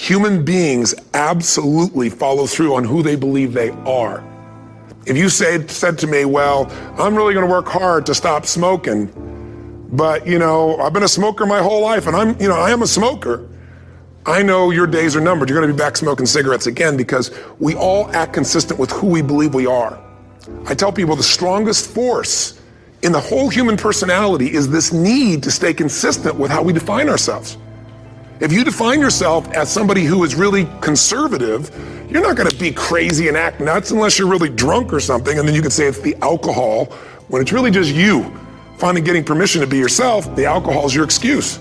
Human beings absolutely follow through on who they believe they are. If you said to me, well, I'm really gonna work hard to stop smoking, but I've been a smoker my whole life and I am a smoker. I know your days are numbered. You're gonna be back smoking cigarettes again, because we all act consistent with who we believe we are. I tell people the strongest force in the whole human personality is this need to stay consistent with how we define ourselves. If you define yourself as somebody who is really conservative, you're not gonna be crazy and act nuts unless you're really drunk or something, and then you could say it's the alcohol, when it's really just you finally getting permission to be yourself. The alcohol is your excuse.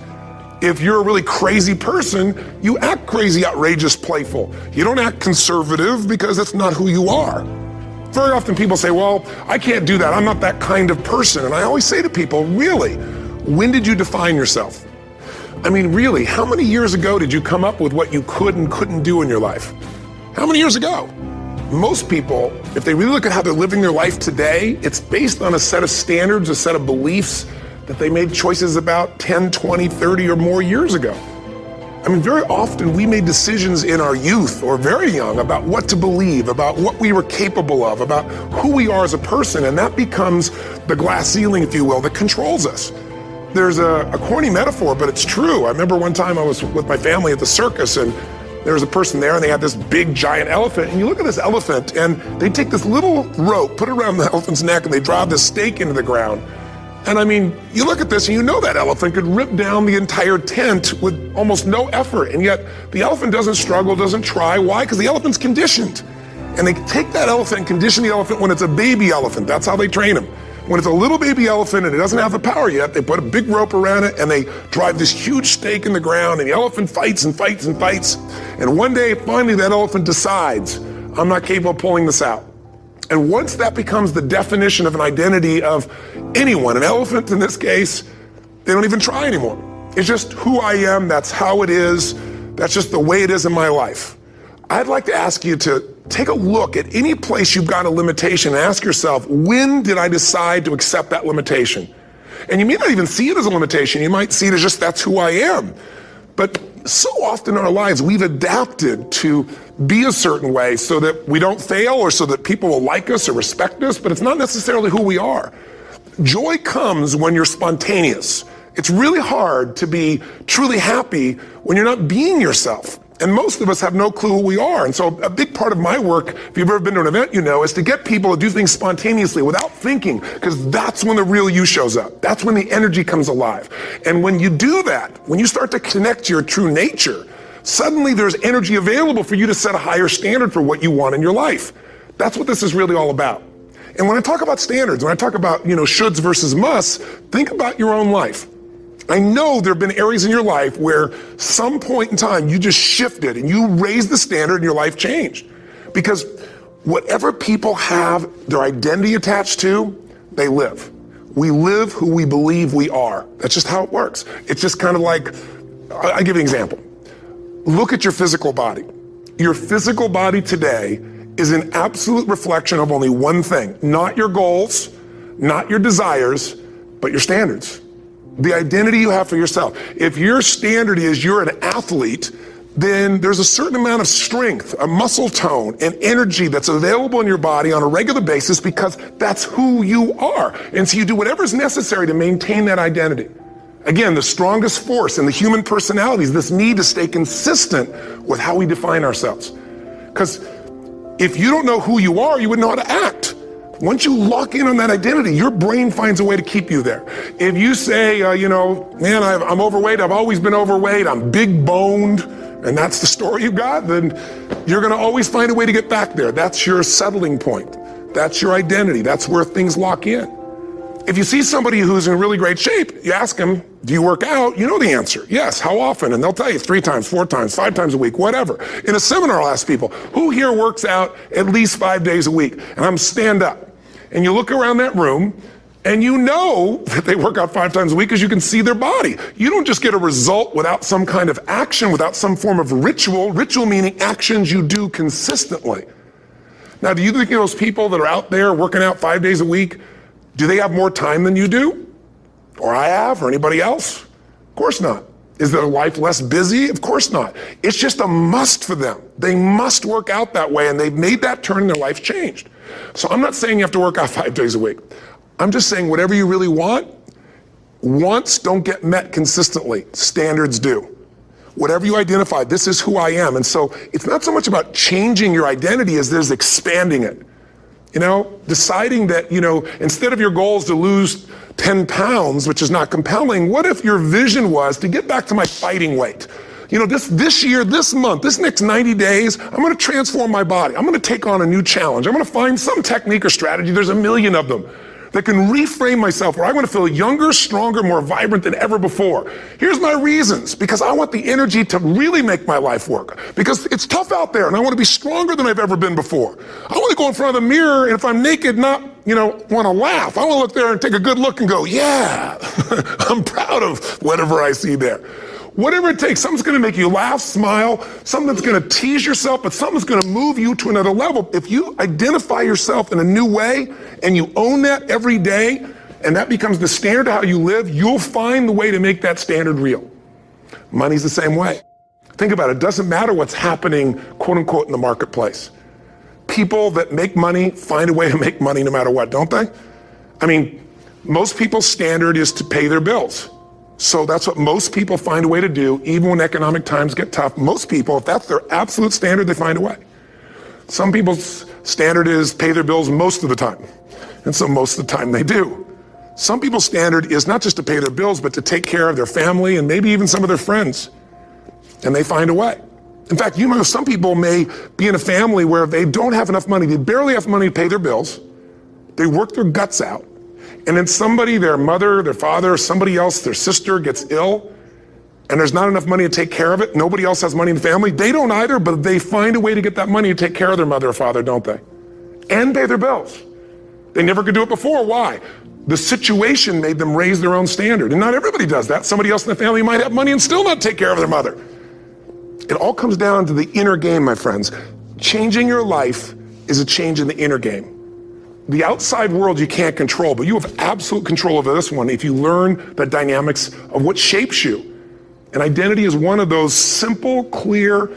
If you're a really crazy person, you act crazy, outrageous, playful. You don't act conservative because that's not who you are. Very often people say, well, I can't do that. I'm not that kind of person. And I always say to people, really, when did you define yourself? I mean, really, how many years ago did you come up with what you could and couldn't do in your life? How many years ago? Most people, if they really look at how they're living their life today, it's based on a set of standards, a set of beliefs that they made choices about 10, 20, 30 or more years ago. I mean, very often we made decisions in our youth or very young about what to believe, about what we were capable of, about who we are as a person, and that becomes the glass ceiling, if you will, that controls us. There's a corny metaphor, but it's true. I remember one time I was with my family at the circus, and there was a person there and they had this big giant elephant, and you look at this elephant and they take this little rope, put it around the elephant's neck, and they drive this stake into the ground. And I mean, you look at this and you know that elephant could rip down the entire tent with almost no effort, and yet the elephant doesn't struggle, doesn't try. Why? Because the elephant's conditioned. And they take that elephant and condition the elephant when it's a baby elephant. That's how they train him. When it's a little baby elephant and it doesn't have the power yet, they put a big rope around it and they drive this huge stake in the ground, and the elephant fights and fights and fights. And one day, finally, that elephant decides, I'm not capable of pulling this out. And once that becomes the definition of an identity of anyone, an elephant in this case, they don't even try anymore. It's just who I am, that's how it is, that's just the way it is in my life. I'd like to ask you to take a look at any place you've got a limitation and ask yourself, when did I decide to accept that limitation? And you may not even see it as a limitation, you might see it as just that's who I am. But so often in our lives, we've adapted to be a certain way so that we don't fail or so that people will like us or respect us, but it's not necessarily who we are. Joy comes when you're spontaneous. It's really hard to be truly happy when you're not being yourself. And most of us have no clue who we are. And so a big part of my work, if you've ever been to an event, is to get people to do things spontaneously without thinking, because that's when the real you shows up. That's when the energy comes alive. And when you do that, when you start to connect to your true nature, suddenly there's energy available for you to set a higher standard for what you want in your life. That's what this is really all about. And when I talk about standards, when I talk about, shoulds versus musts, think about your own life. I know there have been areas in your life where some point in time you just shifted and you raised the standard and your life changed. Because whatever people have their identity attached to, they live. We live who we believe we are. That's just how it works. It's just kind of like, I'll give you an example. Look at your physical body. Your physical body today is an absolute reflection of only one thing, not your goals, not your desires, but your standards. The identity you have for yourself. If your standard is you're an athlete, then there's a certain amount of strength, a muscle tone, and energy that's available in your body on a regular basis because that's who you are. And so you do whatever's necessary to maintain that identity. Again, the strongest force in the human personality is this need to stay consistent with how we define ourselves. Because if you don't know who you are, you wouldn't know how to act. Once you lock in on that identity, your brain finds a way to keep you there. If you say, man, I'm overweight, I've always been overweight, I'm big boned, and that's the story you've got, then you're gonna always find a way to get back there. That's your settling point. That's your identity. That's where things lock in. If you see somebody who's in really great shape, you ask them, do you work out? You know the answer. Yes, how often? And they'll tell you 3 times, 4 times, 5 times a week, whatever. In a seminar, I'll ask people, who here works out at least 5 days a week? And I'm stand up. And you look around that room and you know that they work out 5 times a week because you can see their body. You don't just get a result without some kind of action, without some form of ritual. Ritual meaning actions you do consistently. Now, do you think those people that are out there working out 5 days a week, do they have more time than you do? Or I have, or anybody else? Of course not. Is their life less busy? Of course not. It's just a must for them. They must work out that way, and they've made that turn and their life changed. So I'm not saying you have to work out 5 days a week. I'm just saying whatever you really want, wants don't get met consistently. Standards do. Whatever you identify, this is who I am. And so it's not so much about changing your identity as there's expanding it. Deciding that, instead of your goals to lose 10 pounds, which is not compelling, what if your vision was to get back to my fighting weight? This year, this month, this next 90 days, I'm going to transform my body. I'm going to take on a new challenge. I'm going to find some technique or strategy. There's a million of them that can reframe myself where I want to feel younger, stronger, more vibrant than ever before. Here's my reasons. Because I want the energy to really make my life work. Because it's tough out there and I want to be stronger than I've ever been before. I want to go in front of the mirror and if I'm naked, not, want to laugh. I want to look there and take a good look and go, yeah, I'm proud of whatever I see there. Whatever it takes, something's going to make you laugh, smile, something that's going to tease yourself, but something's going to move you to another level. If you identify yourself in a new way and you own that every day, and that becomes the standard of how you live, you'll find the way to make that standard real. Money's the same way. Think about it. It doesn't matter what's happening, quote unquote, in the marketplace. People that make money find a way to make money no matter what, don't they? Most people's standard is to pay their bills. So that's what most people find a way to do, even when economic times get tough. Most people, if that's their absolute standard, they find a way. Some people's standard is pay their bills most of the time. And so most of the time they do. Some people's standard is not just to pay their bills, but to take care of their family and maybe even some of their friends. And they find a way. In fact, some people may be in a family where they don't have enough money. They barely have money to pay their bills. They work their guts out. And then somebody, their mother, their father, somebody else, their sister gets ill, and there's not enough money to take care of it. Nobody else has money in the family. They don't either, but they find a way to get that money to take care of their mother or father, don't they? And pay their bills. They never could do it before. Why? The situation made them raise their own standard. And not everybody does that. Somebody else in the family might have money and still not take care of their mother. It all comes down to the inner game, my friends. Changing your life is a change in the inner game. The outside world you can't control, but you have absolute control over this one if you learn the dynamics of what shapes you. And identity is one of those simple, clear,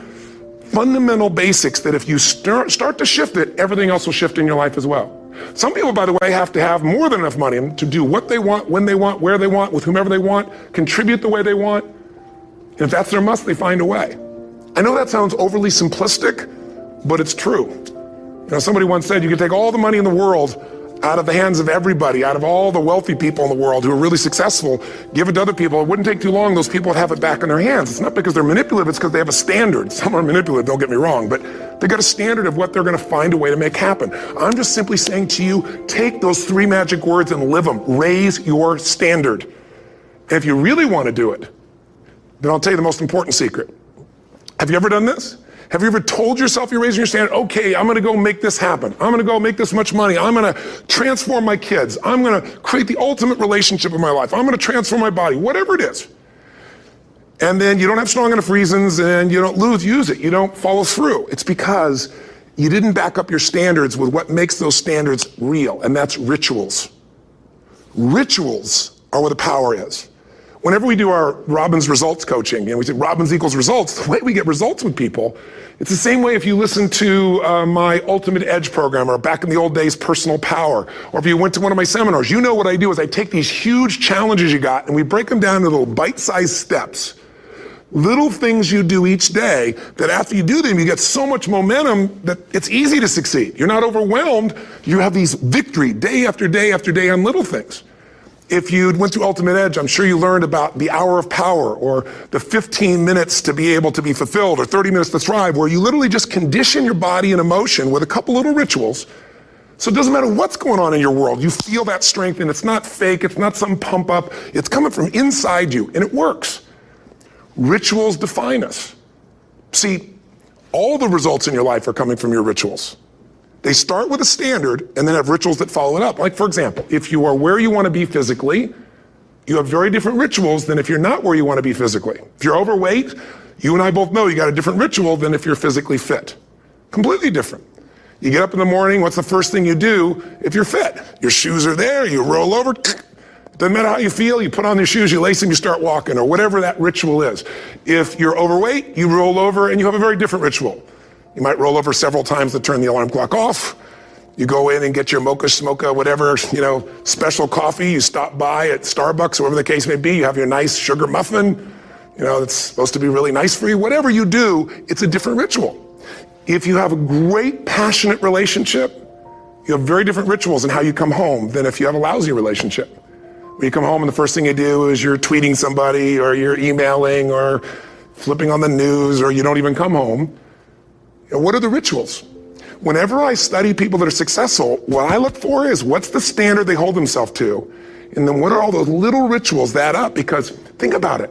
fundamental basics that if you start to shift it, everything else will shift in your life as well. Some people, by the way, have to have more than enough money to do what they want, when they want, where they want, with whomever they want, contribute the way they want. And if that's their must, they find a way. I know that sounds overly simplistic, but it's true. Somebody once said you could take all the money in the world out of the hands of everybody, out of all the wealthy people in the world who are really successful, give it to other people. It wouldn't take too long. Those people would have it back in their hands. It's not because they're manipulative. It's because they have a standard. Some are manipulative, don't get me wrong, but they got a standard of what they're going to find a way to make happen. I'm just simply saying to you, take those 3 magic words and live them. Raise your standard. And if you really want to do it, then I'll tell you the most important secret. Have you ever done this? Have you ever told yourself you're raising your standard? Okay, I'm going to go make this happen. I'm going to go make this much money. I'm going to transform my kids. I'm going to create the ultimate relationship in my life. I'm going to transform my body, whatever it is. And then you don't have strong enough reasons and you don't use it. You don't follow through. It's because you didn't back up your standards with what makes those standards real, and that's rituals. Rituals are where the power is. Whenever we do our Robbins results coaching, and we say Robbins equals results, the way we get results with people, it's the same way if you listen to my Ultimate Edge program, or back in the old days, Personal Power, or if you went to one of my seminars. You know what I do is I take these huge challenges you got and we break them down into little bite-sized steps. Little things you do each day that after you do them, you get so much momentum that it's easy to succeed. You're not overwhelmed. You have these victory day after day after day on little things. If you went through Ultimate Edge, I'm sure you learned about the hour of power, or the 15 minutes to be able to be fulfilled, or 30 minutes to thrive, where you literally just condition your body and emotion with a couple little rituals. So it doesn't matter what's going on in your world. You feel that strength, and it's not fake. It's not some pump up. It's coming from inside you, and it works. Rituals define us. See, all the results in your life are coming from your rituals. They start with a standard and then have rituals that follow it up. Like, for example, if you are where you want to be physically, you have very different rituals than if you're not where you want to be physically. If you're overweight, you and I both know you got a different ritual than if you're physically fit. Completely different. You get up in the morning, what's the first thing you do if you're fit? Your shoes are there, you roll over, Doesn't matter how you feel, you put on your shoes, you lace them, you start walking, or whatever that ritual is. If you're overweight, you roll over and you have a very different ritual. You might roll over several times to turn the alarm clock off. You go in and get your mocha, whatever, special coffee. You stop by at Starbucks, or whatever the case may be. You have your nice sugar muffin, that's supposed to be really nice for you. Whatever you do, it's a different ritual. If you have a great, passionate relationship, you have very different rituals in how you come home than if you have a lousy relationship. When you come home and the first thing you do is you're tweeting somebody, or you're emailing, or flipping on the news, or you don't even come home. What are the rituals? Whenever I study people that are successful, what I look for is what's the standard they hold themselves to, and then what are all those little rituals that add up? Because think about it.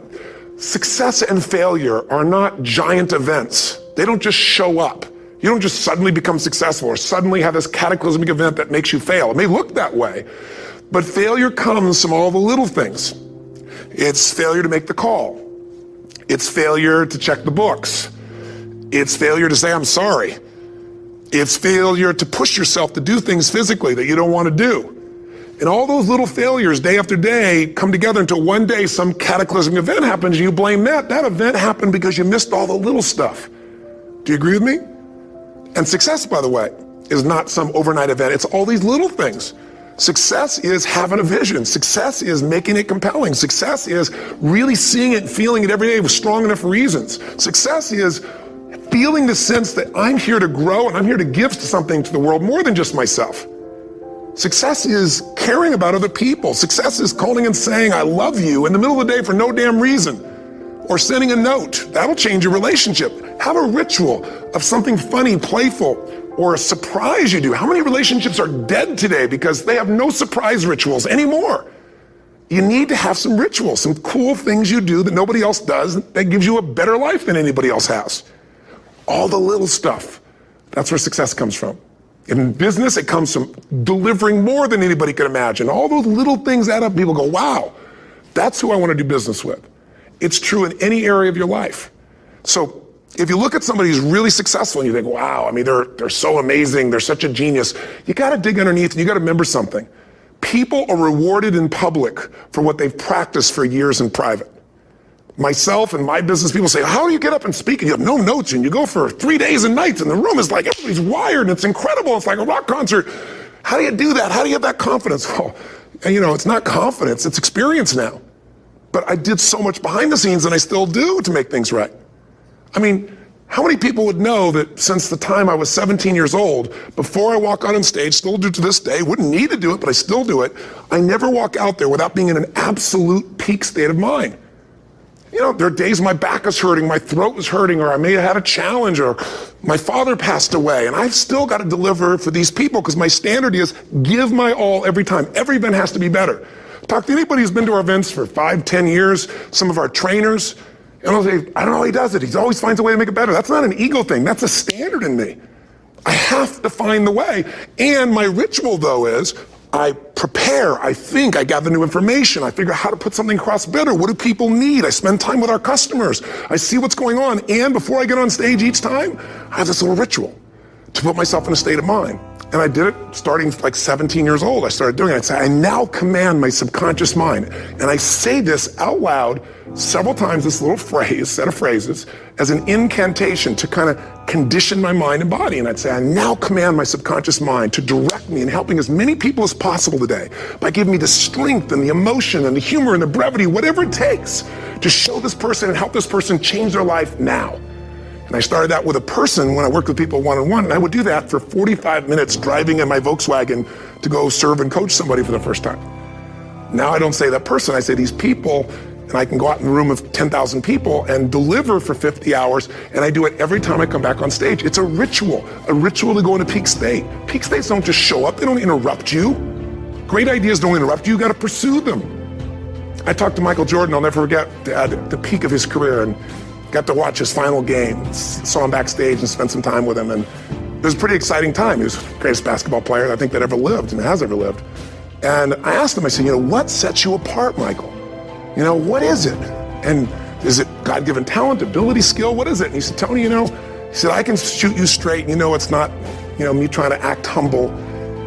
Success and failure are not giant events. They don't just show up. You don't just suddenly become successful or suddenly have this cataclysmic event that makes you fail. It may look that way, but failure comes from all the little things. It's failure to make the call. It's failure to check the books. It's failure to say, I'm sorry. It's failure to push yourself to do things physically that you don't want to do. And all those little failures day after day come together until one day some cataclysmic event happens and you blame that. That event happened because you missed all the little stuff. Do you agree with me? And success, by the way, is not some overnight event. It's all these little things. Success is having a vision. Success is making it compelling. Success is really seeing it and feeling it every day with strong enough reasons. Success is feeling the sense that I'm here to grow and I'm here to give something to the world more than just myself. Success is caring about other people. Success is calling and saying, I love you in the middle of the day for no damn reason. Or sending a note. That'll change your relationship. Have a ritual of something funny, playful, or a surprise you do. How many relationships are dead today because they have no surprise rituals anymore? You need to have some rituals, some cool things you do that nobody else does that gives you a better life than anybody else has. All the little stuff. That's where success comes from. In business, it comes from delivering more than anybody could imagine. All those little things add up. People go, wow, that's who I want to do business with. It's true in any area of your life. So if you look at somebody who's really successful and you think, wow, they're so amazing, they're such a genius, you got to dig underneath and you got to remember something. People are rewarded in public for what they've practiced for years in private. Myself and my business people say, how do you get up and speak? And you have no notes and you go for 3 days and nights and the room is like, everybody's wired and it's incredible. It's like a rock concert. How do you do that? How do you have that confidence? Well, it's not confidence, it's experience now. But I did so much behind the scenes and I still do to make things right. How many people would know that since the time I was 17 years old, before I walk out on stage, still do to this day, wouldn't need to do it, but I still do it, I never walk out there without being in an absolute peak state of mind. There are days my back is hurting, my throat is hurting, or I may have had a challenge, or my father passed away, and I've still got to deliver for these people because my standard is give my all every time. Every event has to be better. Talk to anybody who's been to our events for 5, 10 years, some of our trainers, and I'll say, I don't know how he does it. He always finds a way to make it better. That's not an ego thing. That's a standard in me. I have to find the way. And my ritual, though, is I prepare, I think, I gather new information, I figure out how to put something across better. What do people need? I spend time with our customers. I see what's going on. And before I get on stage each time, I have this little ritual to put myself in a state of mind. And I did it starting like 17 years old. I started doing it. I'd say, I now command my subconscious mind. And I say this out loud several times, this little phrase, set of phrases, as an incantation to kind of condition my mind and body. And I'd say, I now command my subconscious mind to direct me in helping as many people as possible today by giving me the strength and the emotion and the humor and the brevity, whatever it takes to show this person and help this person change their life now. And I started that with a person when I worked with people one-on-one, and I would do that for 45 minutes driving in my Volkswagen to go serve and coach somebody for the first time. Now I don't say that person, I say these people, and I can go out in a room of 10,000 people and deliver for 50 hours, and I do it every time I come back on stage. It's a ritual to go into peak state. Peak states don't just show up, they don't interrupt you. Great ideas don't interrupt you, you gotta pursue them. I talked to Michael Jordan, I'll never forget, at the peak of his career, and got to watch his final game, saw him backstage and spent some time with him, and it was a pretty exciting time. He was the greatest basketball player I think that ever lived and has ever lived. And I asked him, I said, what sets you apart, Michael? What is it? And is it God-given talent, ability, skill? What is it? And he said, Tony, he said, I can shoot you straight, it's not, me trying to act humble.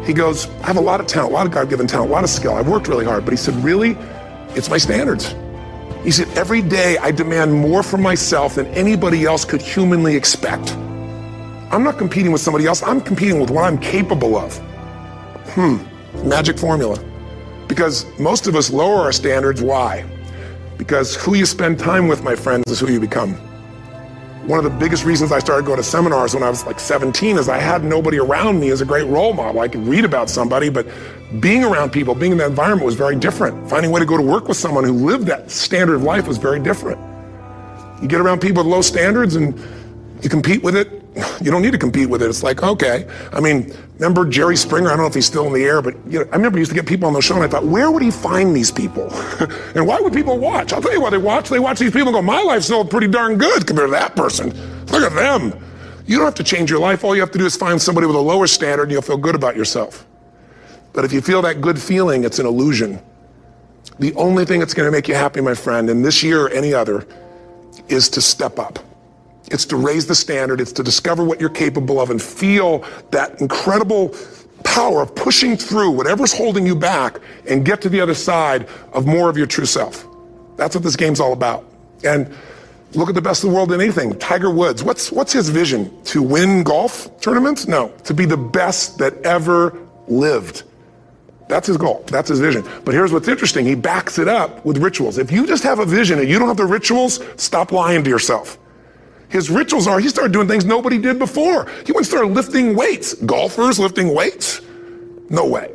He goes, I have a lot of talent, a lot of God-given talent, a lot of skill. I've worked really hard. But he said, really, it's my standards. He said, every day I demand more from myself than anybody else could humanly expect. I'm not competing with somebody else. I'm competing with what I'm capable of. Magic formula. Because most of us lower our standards. Why? Because who you spend time with, my friends, is who you become. One of the biggest reasons I started going to seminars when I was like 17 is I had nobody around me as a great role model. I could read about somebody, but being around people, being in that environment was very different. Finding a way to go to work with someone who lived that standard of life was very different. You get around people with low standards and you compete with it. You don't need to compete with it. It's like, okay. I mean, remember Jerry Springer? I don't know if he's still in the air, but I remember he used to get people on the show and I thought, where would he find these people? And why would people watch? I'll tell you why they watch. They watch these people and go, my life's still pretty darn good compared to that person. Look at them. You don't have to change your life. All you have to do is find somebody with a lower standard and you'll feel good about yourself. But if you feel that good feeling, it's an illusion. The only thing that's going to make you happy, my friend, and this year or any other, is to step up. It's to raise the standard. It's to discover what you're capable of and feel that incredible power of pushing through whatever's holding you back and get to the other side of more of your true self. That's what this game's all about. And look at the best of the world in anything. Tiger Woods, what's his vision? To win golf tournaments? No, to be the best that ever lived. That's his goal. That's his vision. But here's what's interesting. He backs it up with rituals. If you just have a vision and you don't have the rituals, stop lying to yourself. His rituals are, he started doing things nobody did before. He went and started lifting weights. Golfers lifting weights? No way.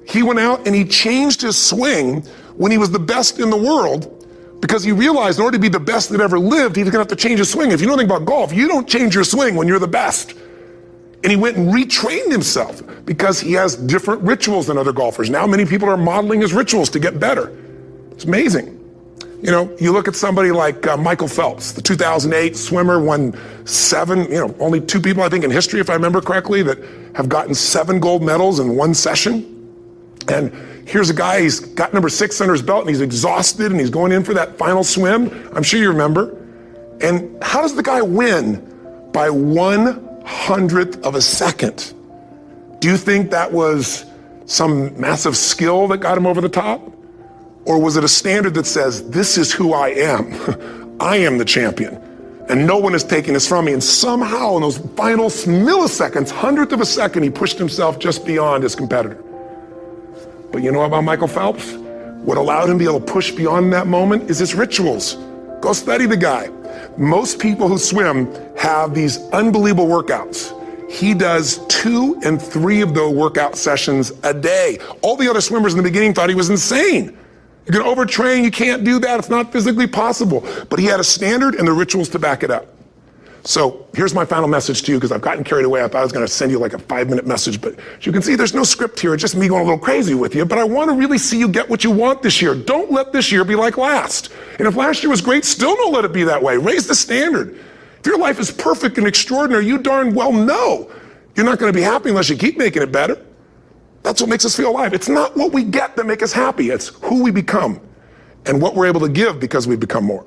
He went out and he changed his swing when he was the best in the world because he realized in order to be the best that ever lived, he was gonna have to change his swing. If you know anything about golf, you don't change your swing when you're the best. And he went and retrained himself because he has different rituals than other golfers. Now many people are modeling his rituals to get better. It's amazing. You know, you look at somebody like Michael Phelps, the 2008 swimmer, won 7, only 2 people, I think, in history, if I remember correctly, that have gotten 7 gold medals in one session. And here's a guy, he's got number 6 under his belt, and he's exhausted, and he's going in for that final swim. I'm sure you remember. And how does the guy win? By 1/100th of a second. Do you think that was some massive skill that got him over the top? Or was it a standard that says, this is who I am. I am the champion. And no one is taking this from me. And somehow in those final milliseconds, 100th of a second, he pushed himself just beyond his competitor. But you know about Michael Phelps? What allowed him to be able to push beyond that moment is his rituals. Go study the guy. Most people who swim have these unbelievable workouts. He does 2 and 3 of those workout sessions a day. All the other swimmers in the beginning thought he was insane. You're gonna overtrain, you can't do that, it's not physically possible. But he had a standard and the rituals to back it up. So here's my final message to you, because I've gotten carried away. I thought I was gonna send you like a 5-minute message, but as you can see, there's no script here, it's just me going a little crazy with you, but I wanna really see you get what you want this year. Don't let this year be like last. And if last year was great, still don't let it be that way. Raise the standard. If your life is perfect and extraordinary, you darn well know you're not gonna be happy unless you keep making it better. That's what makes us feel alive. It's not what we get that make us happy. It's who we become and what we're able to give because we become more.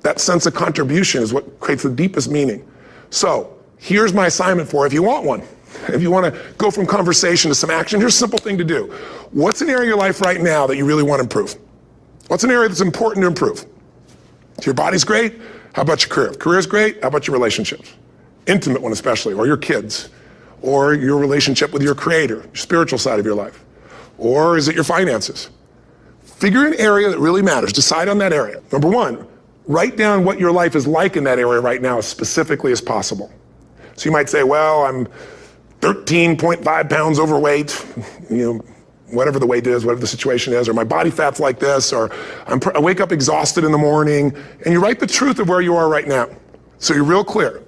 That sense of contribution is what creates the deepest meaning. So here's my assignment for you if you want one. If you want to go from conversation to some action, here's a simple thing to do. What's an area of your life right now that you really want to improve? What's an area that's important to improve? If your body's great, how about your career? If career's great, how about your relationships? Intimate one especially, or your kids. Or your relationship with your creator, your spiritual side of your life? Or is it your finances? Figure an area that really matters. Decide on that area. Number 1, write down what your life is like in that area right now as specifically as possible. So you might say, well, I'm 13.5 pounds overweight, whatever the weight is, whatever the situation is, or my body fat's like this, or I wake up exhausted in the morning, and you write the truth of where you are right now. So you're real clear.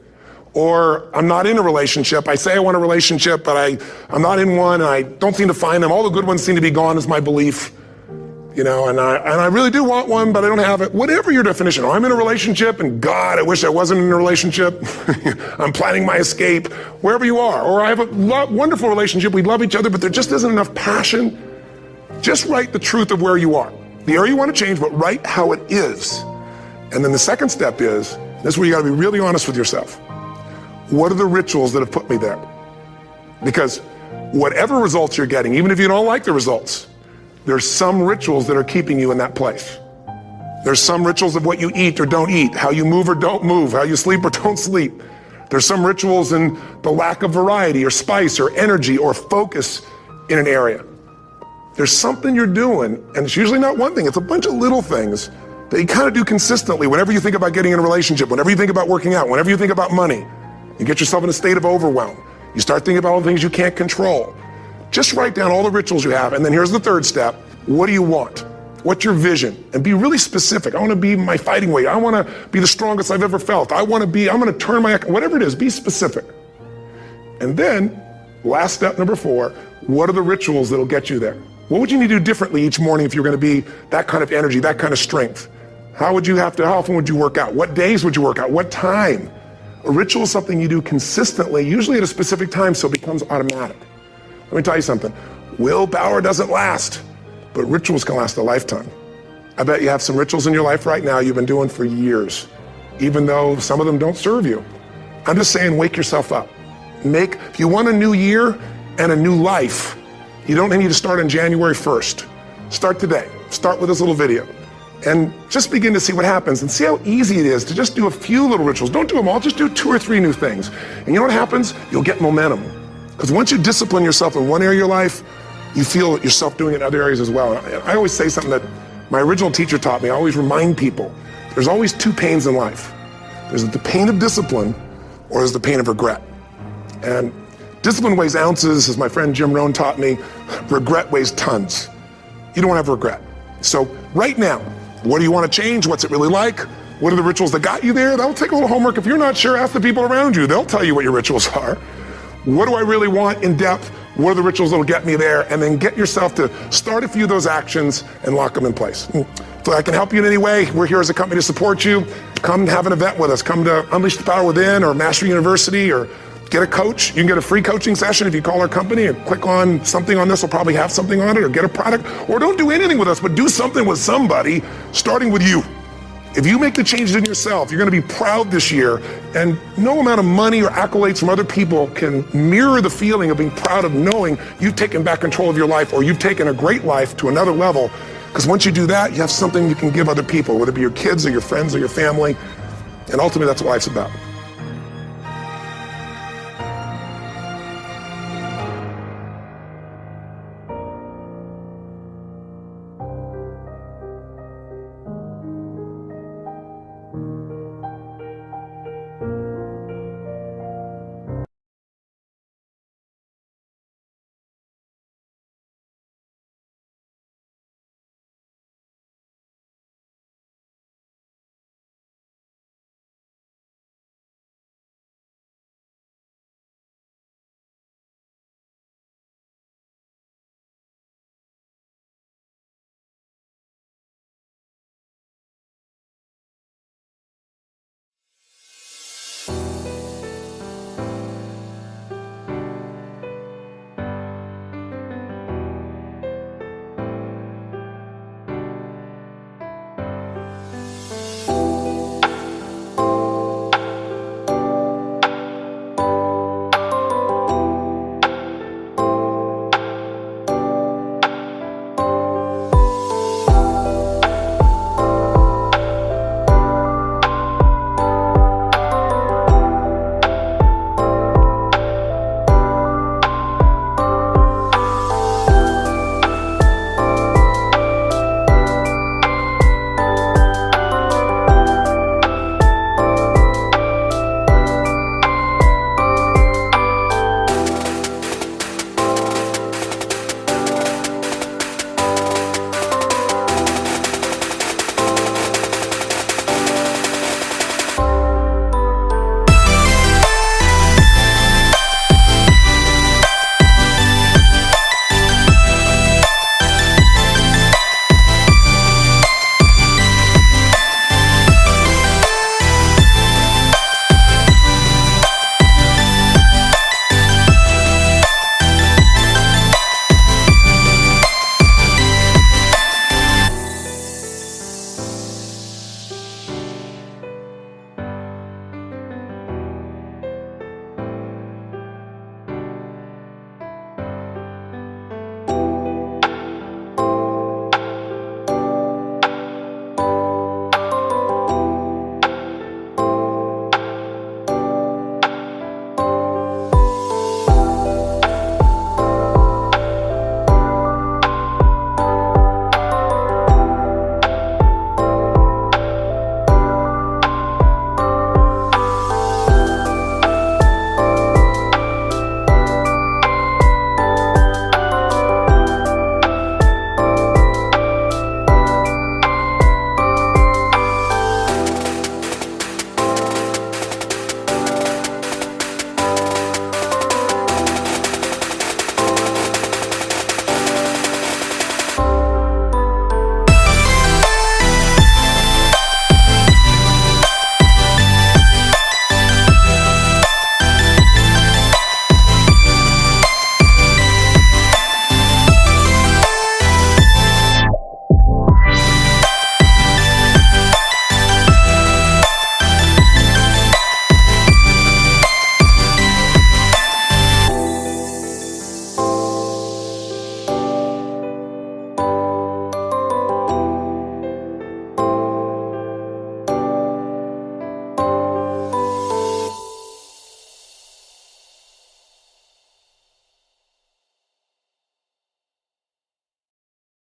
Or I'm not in a relationship. I say I want a relationship, but I'm not in one, and I don't seem to find them. All the good ones seem to be gone is my belief. And I really do want one, but I don't have it. Whatever your definition. Or I'm in a relationship, and God, I wish I wasn't in a relationship. I'm planning my escape. Wherever you are. Or I have a wonderful relationship. We love each other, but there just isn't enough passion. Just write the truth of where you are. The area you want to change, but write how it is. And then the second step is, this is where you got to be really honest with yourself. What are the rituals that have put me there? Because whatever results you're getting, even if you don't like the results, there's some rituals that are keeping you in that place. There's some rituals of what you eat or don't eat, how you move or don't move, how you sleep or don't sleep. There's some rituals in the lack of variety or spice or energy or focus in an area. There's something you're doing, and it's usually not one thing, it's a bunch of little things that you kind of do consistently whenever you think about getting in a relationship, whenever you think about working out, whenever you think about money. You get yourself in a state of overwhelm. You start thinking about all the things you can't control. Just write down all the rituals you have, and then here's the third step. What do you want? What's your vision? And be really specific. I want to be my fighting weight. I want to be the strongest I've ever felt. I'm going to turn whatever it is, be specific. And then, last step number 4, what are the rituals that'll get you there? What would you need to do differently each morning if you're going to be that kind of energy, that kind of strength? How often would you work out? What days would you work out? What time? A ritual is something you do consistently, usually at a specific time, so it becomes automatic. Let me tell you something. Willpower doesn't last, but rituals can last a lifetime. I bet you have some rituals in your life right now you've been doing for years, even though some of them don't serve you. I'm just saying, wake yourself up. If you want a new year and a new life, you don't need to start on January 1st. Start today. Start with this little video. And just begin to see what happens and see how easy it is to just do a few little rituals. Don't do them all, just do 2 or 3 new things. And you know what happens? You'll get momentum. Because once you discipline yourself in one area of your life, you feel yourself doing it in other areas as well. And I always say something that my original teacher taught me. I always remind people, there's always 2 pains in life. There's the pain of discipline, or there's the pain of regret. And discipline weighs ounces, as my friend Jim Rohn taught me. Regret weighs tons. You don't want to have regret. So right now, what do you want to change? What's it really like? What are the rituals that got you there? That'll take a little homework. If you're not sure, ask the people around you. They'll tell you what your rituals are. What do I really want in depth? What are the rituals that'll get me there? And then get yourself to start a few of those actions and lock them in place. If I can help you in any way, we're here as a company to support you. Come have an event with us. Come to Unleash the Power Within or Mastery University, or get a coach. You can get a free coaching session if you call our company and click on something on this. Will probably have something on it, or get a product, or don't do anything with us, but do something with somebody, starting with you. If you make the changes in yourself, you're going to be proud this year, and no amount of money or accolades from other people can mirror the feeling of being proud of knowing you've taken back control of your life, or you've taken a great life to another level. Because once you do that, you have something you can give other people, whether it be your kids or your friends or your family, and ultimately that's what life's about.